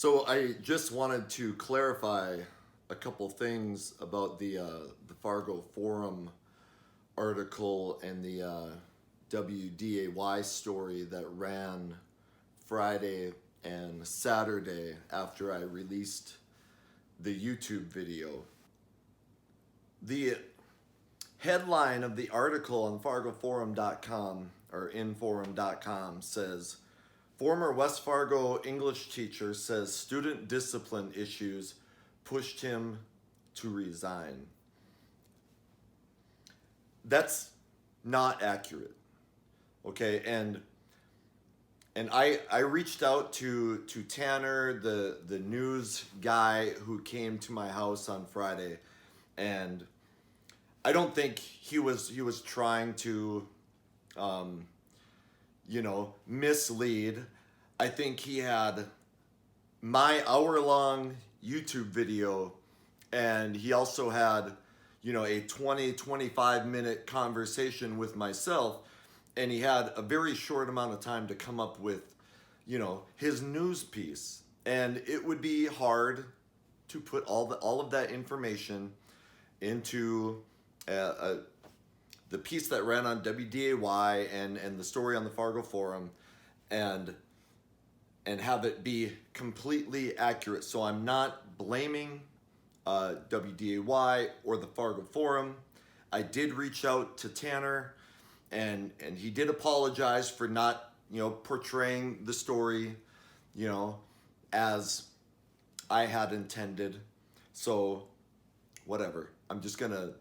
So I just wanted to clarify a couple things about the Fargo Forum article and the WDAY story that ran Friday and Saturday after I released the YouTube video. The headline of the article on fargoforum.com or inforum.com says, former West Fargo English teacher says student discipline issues pushed him to resign. That's not accurate. Okay, and I reached out to Tanner, the news guy who came to my house on Friday, and I don't think he was trying to mislead. I think he had my hour-long YouTube video, and he also had, a 20-25 minute conversation with myself, and he had a very short amount of time to come up with, his news piece. And it would be hard to put all of that information into the piece that ran on WDAY and the story on the Fargo Forum, and have it be completely accurate. So I'm not blaming WDAY or the Fargo Forum. I did reach out to Tanner, and he did apologize for not portraying the story as I had intended. So whatever, I'm just gonna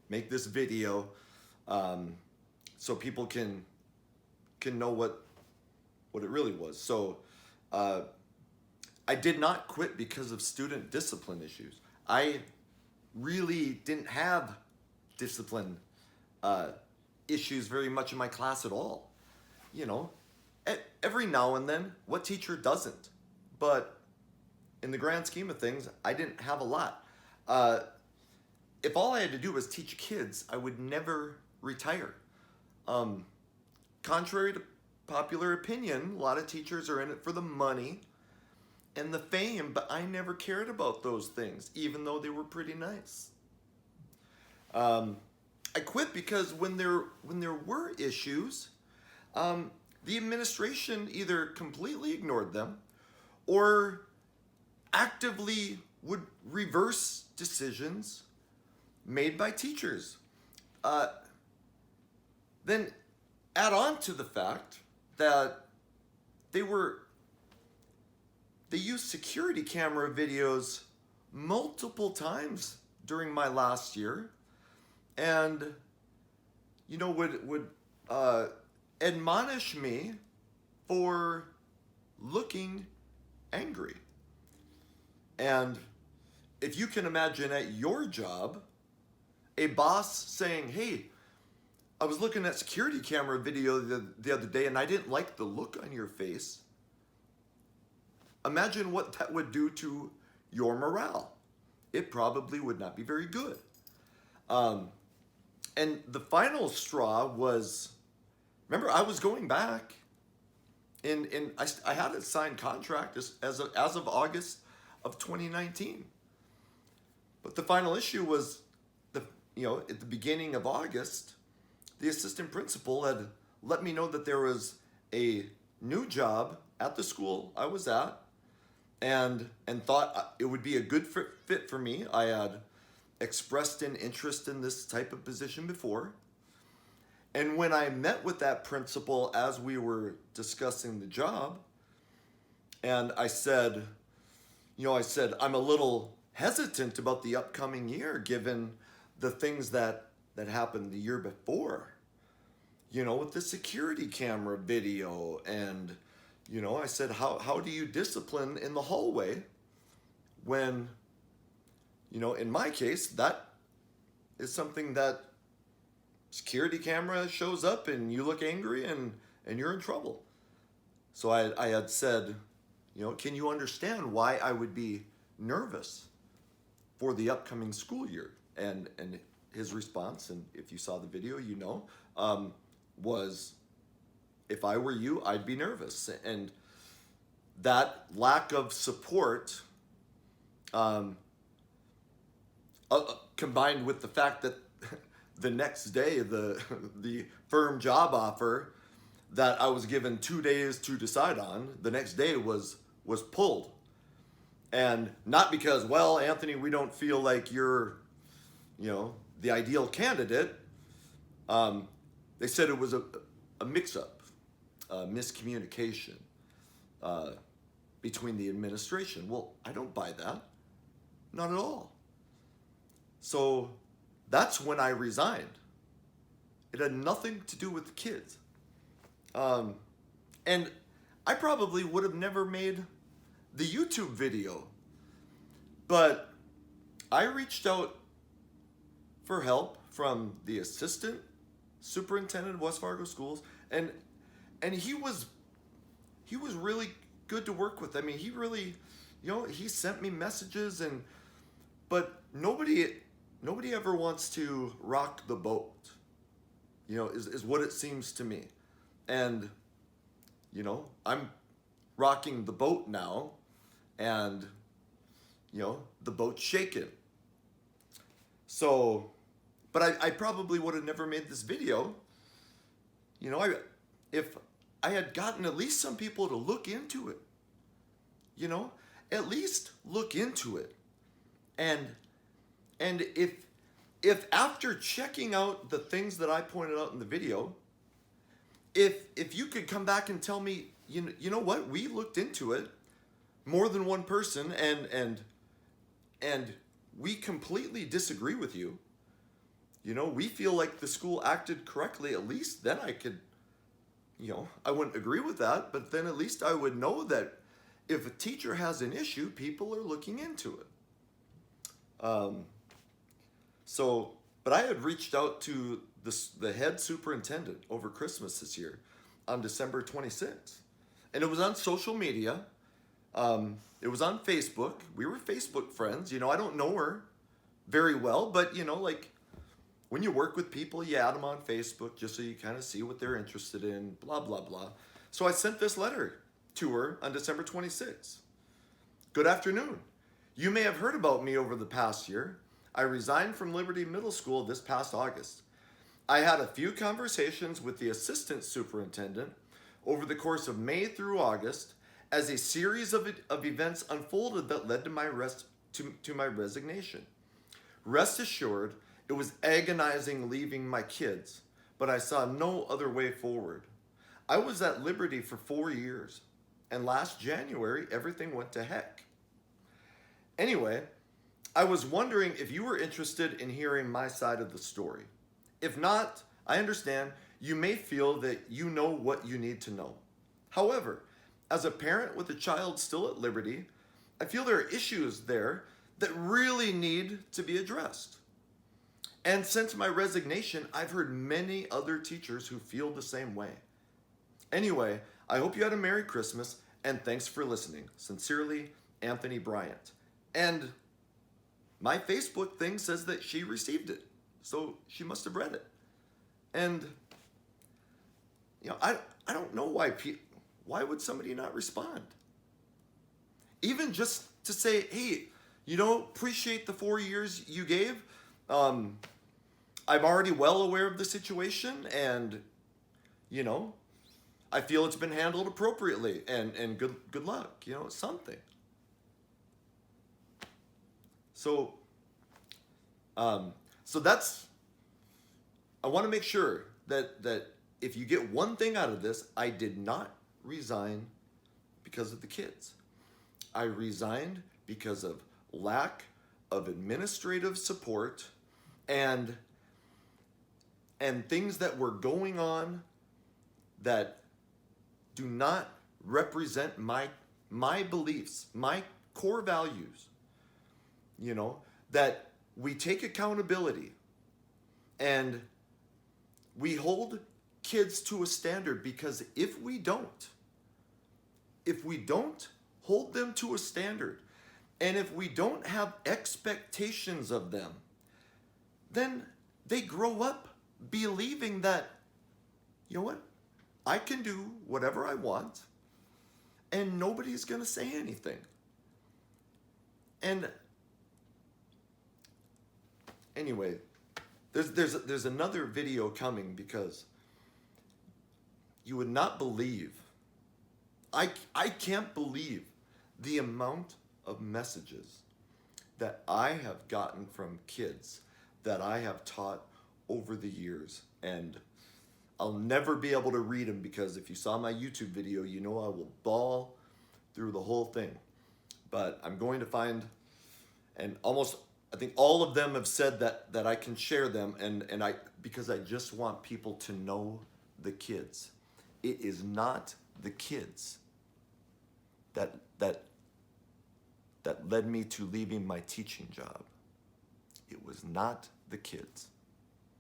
make this video so people can know what it really was. So I did not quit because of student discipline issues. I really didn't have discipline issues very much in my class at all. Every now and then, what teacher doesn't? But in the grand scheme of things, I didn't have a lot. If all I had to do was teach kids, I would never retire. Contrary to popular opinion, a lot of teachers are in it for the money and the fame, but I never cared about those things, even though they were pretty nice. I quit because when there were issues, the administration either completely ignored them or actively would reverse decisions made by teachers. Then add on to the fact that they used security camera videos multiple times during my last year, and would admonish me for looking angry. And if you can imagine at your job a boss saying, "Hey, I was looking at security camera video the other day and I didn't like the look on your face," imagine what that would do to your morale. It probably would not be very good. And the final straw was, remember, I was going back, and I had a signed contract as of August of 2019. But the final issue was, at the beginning of August, the assistant principal had let me know that there was a new job at the school I was at, and thought it would be a good fit for me. I had expressed an interest in this type of position before. And when I met with that principal as we were discussing the job, and I said, I'm a little hesitant about the upcoming year given the things that happened the year before, with the security camera video. And, I said, how do you discipline in the hallway when, in my case, that is something that security camera shows up and you look angry and you're in trouble. So I had said, can you understand why I would be nervous for the upcoming school year? And his response, and if you saw the video, was, if I were you, I'd be nervous. And that lack of support, um, combined with the fact that the next day the firm job offer that I was given 2 days to decide on, the next day was pulled. And not because, well, Anthony, we don't feel like you're, the ideal candidate. They said it was a mix-up, miscommunication between the administration. Well, I don't buy that. Not at all. So that's when I resigned. It had nothing to do with the kids. And I probably would have never made the YouTube video, but I reached out for help from the assistant superintendent of West Fargo Schools, and he was really good to work with. I mean, he really, he sent me messages, but nobody ever wants to rock the boat, is what it seems to me. And, I'm rocking the boat now, and, the boat's shaking. So, but I probably would have never made this video, if I had gotten at least some people to look into it, at least look into it. And if after checking out the things that I pointed out in the video, if you could come back and tell me, you know what, we looked into it, more than one person, and we completely disagree with you, we feel like the school acted correctly, at least then I could, I wouldn't agree with that, but then at least I would know that if a teacher has an issue, people are looking into it. But I had reached out to the head superintendent over Christmas this year on December 26th. And it was on social media. It was on Facebook. We were Facebook friends. I don't know her very well, but, like when you work with people, you add them on Facebook just so you kind of see what they're interested in, blah, blah, blah. So I sent this letter to her on December 26th. Good afternoon. You may have heard about me over the past year. I resigned from Liberty Middle School this past August. I had a few conversations with the assistant superintendent over the course of May through August as a series of events unfolded that led to my resignation. Rest assured, it was agonizing leaving my kids, but I saw no other way forward. I was at Liberty for 4 years, and last January, everything went to heck. Anyway, I was wondering if you were interested in hearing my side of the story. If not, I understand you may feel that you know what you need to know. However, as a parent with a child still at Liberty, I feel there are issues there that really need to be addressed. And since my resignation, I've heard many other teachers who feel the same way. Anyway, I hope you had a Merry Christmas, and thanks for listening. Sincerely, Anthony Bryant. And my Facebook thing says that she received it, so she must have read it. And, I don't know why would somebody not respond? Even just to say, hey, appreciate the 4 years you gave. I'm already well aware of the situation, and, I feel it's been handled appropriately, and good luck, something. So that's, I want to make sure that if you get one thing out of this, I did not resign because of the kids. I resigned because of lack of administrative support and things that were going on that do not represent my beliefs, my core values. That we take accountability and we hold kids to a standard, because if we don't hold them to a standard, and if we don't have expectations of them, then they grow up believing that, I can do whatever I want, and nobody's going to say anything. And anyway, there's another video coming, because you would not believe, I can't believe the amount of messages that I have gotten from kids that I have taught over the years. And I'll never be able to read them, because if you saw my YouTube video, you know I will bawl through the whole thing. But I'm going to find, and almost, I think all of them have said that I can share them, and because I just want people to know the kids. It is not the kids that led me to leaving my teaching job. It was not the kids.